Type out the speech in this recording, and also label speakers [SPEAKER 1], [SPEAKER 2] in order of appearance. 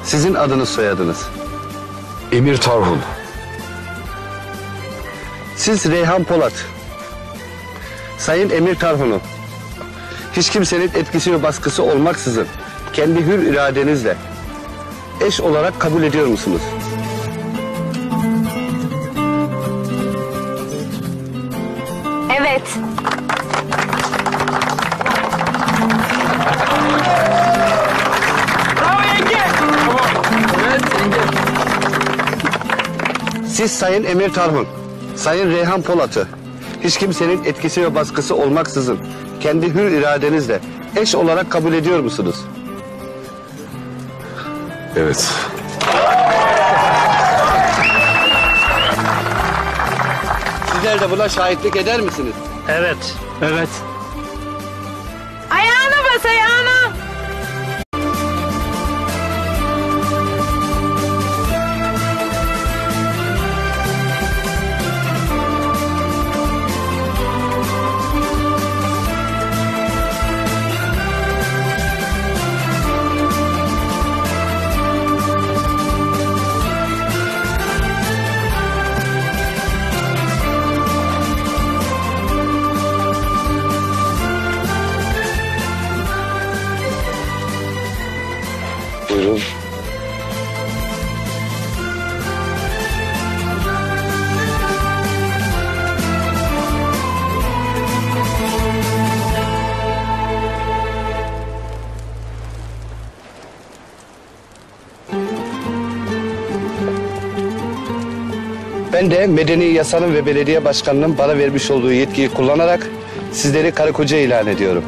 [SPEAKER 1] Sizin adınız soyadınız.
[SPEAKER 2] Emir Tarhun.
[SPEAKER 1] Siz Reyhan Polat. Sayın Emir Tarhun'u hiç kimsenin etkisi ve baskısı olmaksızın kendi hür iradenizle eş olarak kabul ediyor musunuz?
[SPEAKER 3] Evet.
[SPEAKER 1] Siz Sayın Emir Tarhun, Sayın Reyhan Polat'ı hiç kimsenin etkisi ve baskısı olmaksızın kendi hür iradenizle eş olarak kabul ediyor musunuz?
[SPEAKER 2] Evet.
[SPEAKER 1] Sizler de buna şahitlik eder misiniz?
[SPEAKER 4] Evet. Evet.
[SPEAKER 3] Ayağına bas ayağına.
[SPEAKER 1] Buyurun. Ben de medeni yasanın ve belediye başkanının bana vermiş olduğu yetkiyi kullanarak sizleri karı koca ilan ediyorum.